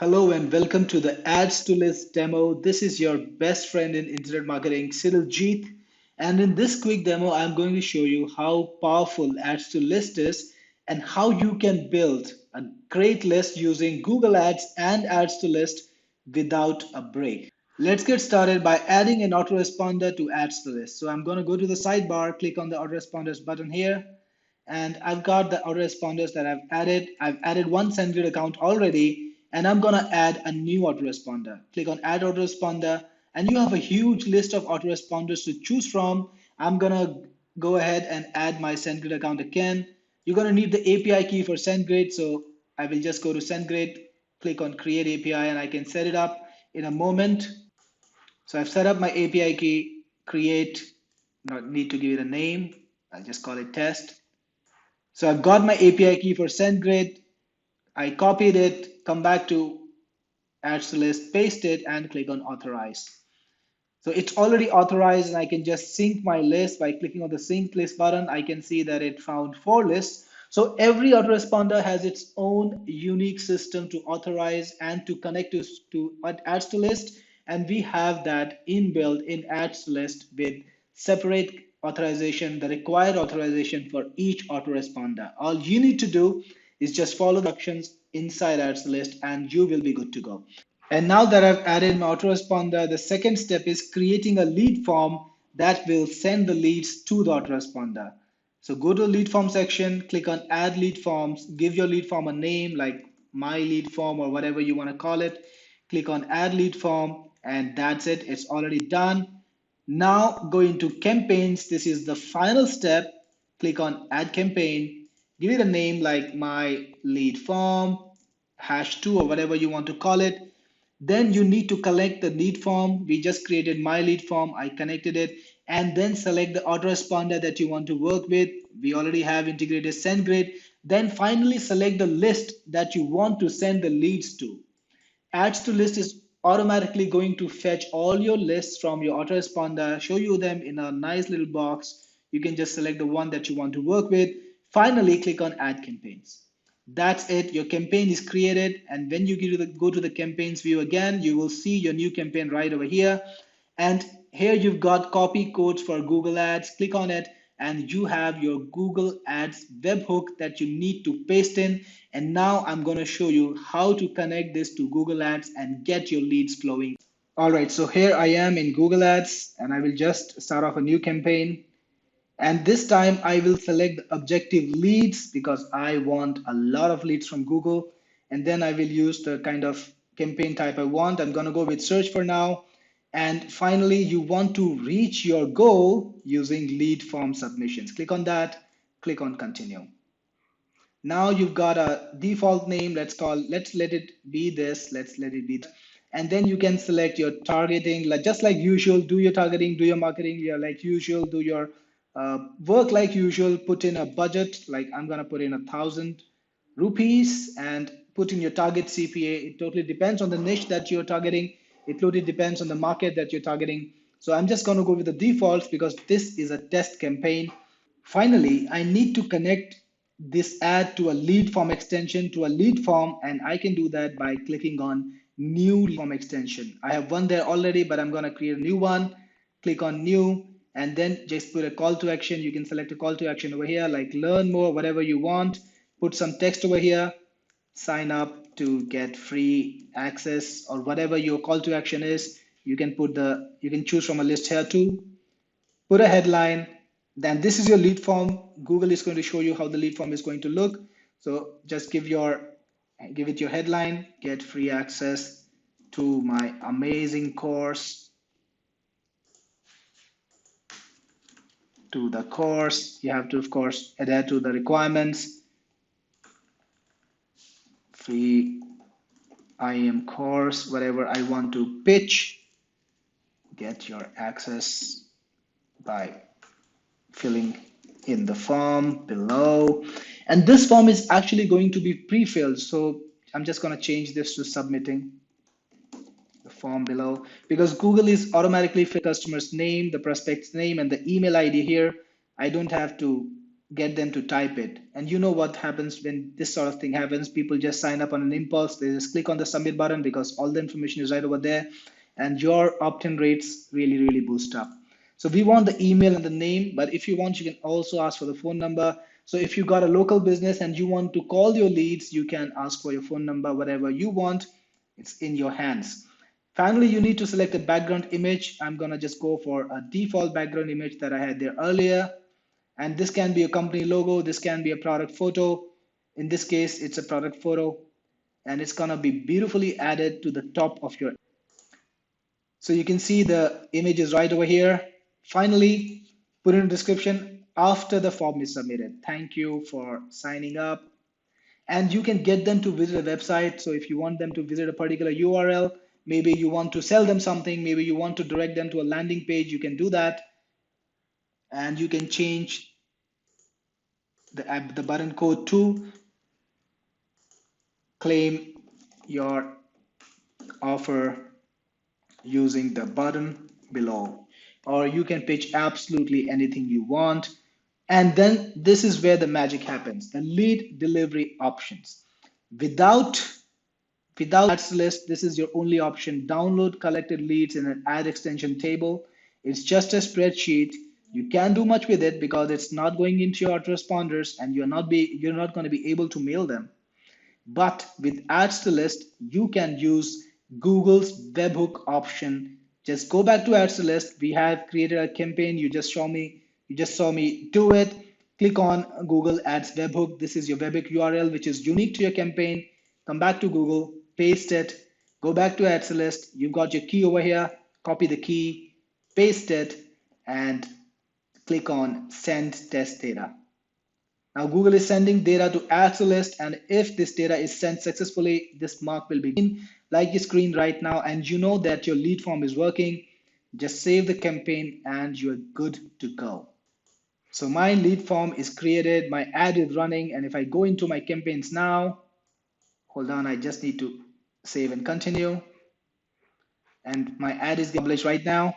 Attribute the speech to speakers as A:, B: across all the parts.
A: Hello and welcome to the Ads2List demo. This is your best friend in internet marketing, Jeet. And in this quick demo, I'm going to show you how powerful Ads2List is and how you can build a great list using Google Ads and Ads2List without a break. Let's get started by adding an autoresponder to Ads2List. So I'm going to go to the sidebar, click on the autoresponders button here, and I've got the autoresponders that I've added. I've added one SendGrid account already, and I'm gonna add a new autoresponder. Click on Add Autoresponder, and you have a huge list of autoresponders to choose from. I'm gonna go ahead and add my SendGrid account again. You're gonna need the API key for SendGrid, so I will just go to SendGrid, click on Create API, and I can set it up in a moment. So I've set up my API key, create, not need to give it a name. I'll just call it test. So I've got my API key for SendGrid. I copied it, come back to Ads2List, paste it, and click on authorize. So it's already authorized, and I can just sync my list by clicking on the sync list button. I can see that it found 4 lists. So every autoresponder has its own unique system to authorize and to connect to Ads2List. And we have that inbuilt in Ads2List with separate authorization, the required authorization for each autoresponder. All you need to do is just follow the instructions inside Ads2List and you will be good to go. And now that I've added my autoresponder, the second step is creating a lead form that will send the leads to the autoresponder. So go to the lead form section, click on add lead forms, give your lead form a name like my lead form or whatever you want to call it. Click on add lead form, and that's it. It's already done. Now go into campaigns. This is the final step. Click on add campaign, give it a name like my lead form, #2 or whatever you want to call it. Then you need to collect the lead form. We just created my lead form. I connected it, and then select the autoresponder that you want to work with. We already have integrated SendGrid. Then finally select the list that you want to send the leads to. Ads2List is automatically going to fetch all your lists from your autoresponder, show you them in a nice little box. You can just select the one that you want to work with. Finally, click on Add Campaigns. That's it. Your campaign is created. And when you go to the campaigns view again, you will see your new campaign right over here. And here you've got copy codes for Google Ads. Click on it and you have your Google Ads webhook that you need to paste in. And now I'm going to show you how to connect this to Google Ads and get your leads flowing. All right, so here I am in Google Ads and I will just start off a new campaign. And this time I will select the objective leads because I want a lot of leads from Google. And then I will use the kind of campaign type I want. I'm going to go with search for now. And finally, you want to reach your goal using lead form submissions. Click on that, click on continue. Now you've got a default name. Let's let it be this. Let's let it be. And then you can select your targeting, like just like usual, do your targeting, do your marketing, yeah, like usual, do your work like usual, put in a budget, like I'm gonna put in 1,000 rupees and put in your target CPA. It totally depends on the niche that you're targeting. It totally depends on the market that you're targeting. So I'm just gonna go with the defaults because this is a test campaign. Finally, I need to connect this ad to a lead form extension to a lead form, and I can do that by clicking on new form extension. I have one there already, but I'm going to create a new one. Click on new, and then just put a call to action. You can select a call to action over here, like learn more, whatever you want. Put some text over here, sign up to get free access or whatever your call to action is. You can choose from a list here too. Put a headline, then this is your lead form. Google is going to show you how the lead form is going to look. So just give it your headline, get free access to my amazing course. To the course, you have to, of course, adhere to the requirements. Free IAM course, whatever I want to pitch, get your access by filling in the form below. And this form is actually going to be pre-filled. So I'm just going to change this to submitting the form below because Google is automatically for customer's name, the prospect's name, and the email ID here. I don't have to get them to type it. And you know what happens when this sort of thing happens? People just sign up on an impulse. They just click on the submit button because all the information is right over there, and your opt-in rates really, really boost up. So we want the email and the name, but if you want, you can also ask for the phone number. So if you got a local business and you want to call your leads, you can ask for your phone number, whatever you want. It's in your hands. Finally, you need to select a background image. I'm gonna just go for a default background image that I had there earlier. And this can be a company logo, this can be a product photo. In this case, it's a product photo, and it's gonna be beautifully added to the top of your. So you can see the image is right over here. Finally, put in a description after the form is submitted. Thank you for signing up. And you can get them to visit a website. So if you want them to visit a particular URL, maybe you want to sell them something, maybe you want to direct them to a landing page, you can do that. And you can change the button code to claim your offer using the button below. Or you can pitch absolutely anything you want. And then this is where the magic happens, the lead delivery options. Without without ads list, this is your only option. Download collected leads in an ad extension table. It's just a spreadsheet. You can't do much with it because it's not going into your autoresponders, and you're not going to be able to mail them. But with Ads2List, you can use Google's webhook option. Just go back to Ads2List. We have created a campaign. You just saw me do it. Click on Google Ads webhook. This is your webhook URL, which is unique to your campaign. Come back to Google, paste it, go back to Ads2List. You've got your key over here. Copy the key, paste it, and click on send test data. Now Google is sending data to Ads2List, and if this data is sent successfully, this mark will be green, like your screen right now, and you know that your lead form is working. Just save the campaign and you're good to go. So my lead form is created, my ad is running, and if I go into my campaigns now, hold on, I just need to save and continue, and my ad is published right now.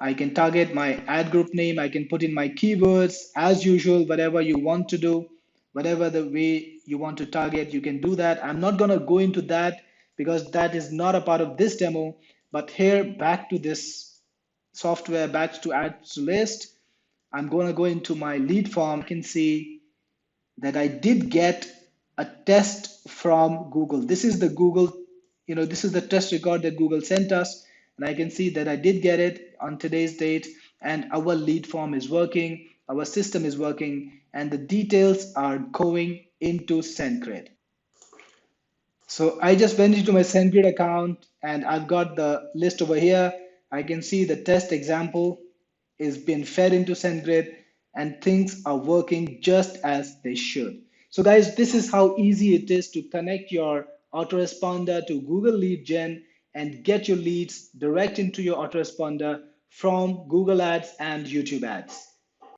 A: I can target my ad group name. I can put in my keywords as usual, whatever you want to do, whatever the way you want to target, you can do that. I'm not going to go into that because that is not a part of this demo. But here, back to this software, back to Ads2List, I'm going to go into my lead form. You can see that I did get a test from Google. This is the Google, this is the test record that Google sent us. And I can see that I did get it on today's date, and our lead form is working, our system is working, and the details are going into SendGrid. So I just went into my SendGrid account and I've got the list over here. I can see the test example is being fed into SendGrid, and things are working just as they should. So guys, this is how easy it is to connect your autoresponder to Google Lead Gen and get your leads direct into your autoresponder from Google Ads and YouTube Ads.